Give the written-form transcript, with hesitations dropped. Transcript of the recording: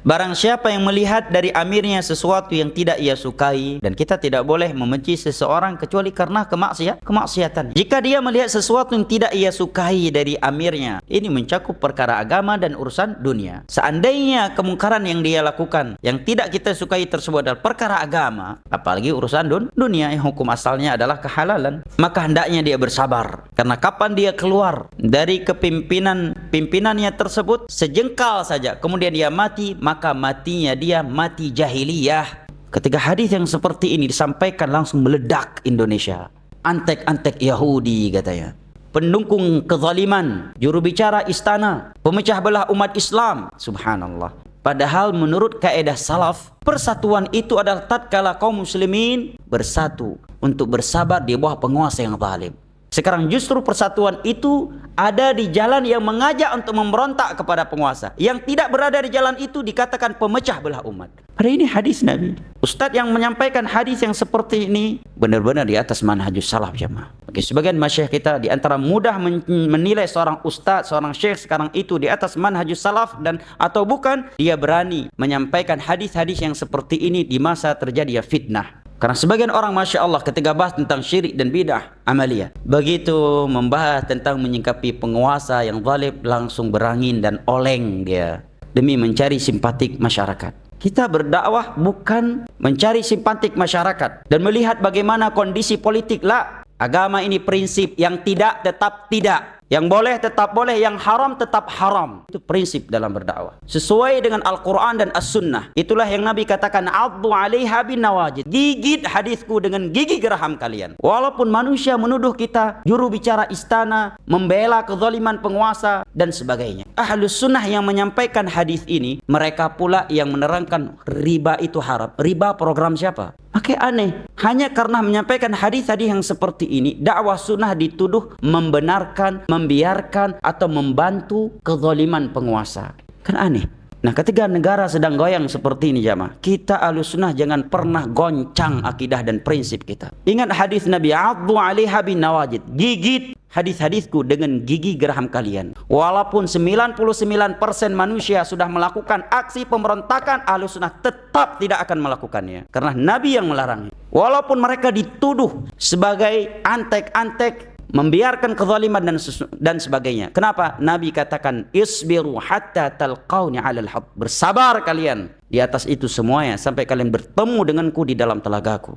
Barang siapa yang melihat dari amirnya sesuatu yang tidak ia sukai, dan kita tidak boleh membenci seseorang kecuali karena kemaksiatan. Jika dia melihat sesuatu yang tidak ia sukai dari amirnya, ini mencakup perkara agama dan urusan dunia. Seandainya kemungkaran yang dia lakukan yang tidak kita sukai tersebut adalah perkara agama, apalagi urusan dunia yang hukum asalnya adalah kehalalan, maka hendaknya dia bersabar. Karena kapan dia keluar dari pimpinannya tersebut sejengkal saja, kemudian dia mati, maka matinya dia mati jahiliyah. Ketika hadis yang seperti ini disampaikan, langsung meledak Indonesia. Antek-antek Yahudi katanya, pendukung kezaliman, juru bicara istana, pemecah belah umat Islam. Subhanallah. Padahal menurut kaidah salaf, persatuan itu adalah tatkala kaum muslimin bersatu untuk bersabar di bawah penguasa yang zalim. Sekarang justru persatuan itu ada di jalan yang mengajak untuk memberontak kepada penguasa. Yang tidak berada di jalan itu dikatakan pemecah belah umat. Padahal ini hadis Nabi. Ustadz yang menyampaikan hadis yang seperti ini benar-benar di atas manhajus salaf jemaah. Bagi sebagian masyayikh kita di antara mudah menilai seorang ustadz, seorang syekh sekarang itu di atas manhajus salaf dan atau bukan, dia berani menyampaikan hadis-hadis yang seperti ini di masa terjadi fitnah. Karena sebagian orang Masya Allah ketika bahas tentang syirik dan bidah amaliyah, begitu membahas tentang menyikapi penguasa yang zalim, langsung berangin dan oleng dia demi mencari simpatik masyarakat. Kita berdakwah bukan mencari simpatik masyarakat dan melihat bagaimana kondisi politik. La, agama ini prinsip, yang tidak tetap tidak, yang boleh tetap boleh, yang haram tetap haram. Itu prinsip dalam berdakwah, sesuai dengan Al-Quran dan As-Sunnah. Itulah yang Nabi katakan, addu 'alaiha bin nawajid, gigit hadisku dengan gigi geraham kalian. Walaupun manusia menuduh kita juru bicara istana, membela kezaliman penguasa dan sebagainya. Ahlus sunnah yang menyampaikan hadis ini, mereka pula yang menerangkan riba itu haram. Riba program siapa? Makanya aneh, hanya karena menyampaikan hadis-hadis yang seperti ini, dakwah sunnah dituduh membenarkan, membiarkan atau membantu kezaliman penguasa. Kan aneh. Nah, ketika negara sedang goyang seperti ini jamaah, kita Ahlus Sunnah jangan pernah goncang akidah dan prinsip kita. Ingat hadis Nabi, addu 'alaiha bin nawajid, gigit hadis-hadisku dengan gigi geraham kalian. Walaupun 99% manusia sudah melakukan aksi pemberontakan, Ahlus Sunnah tetap tidak akan melakukannya, karena Nabi yang melarangnya. Walaupun mereka dituduh sebagai antek-antek, membiarkan kezaliman dan sebagainya. Kenapa? Nabi katakan, isbiru hatta talqauni 'alal haqq. Bersabar kalian di atas itu semuanya sampai kalian bertemu denganku di dalam telagaku.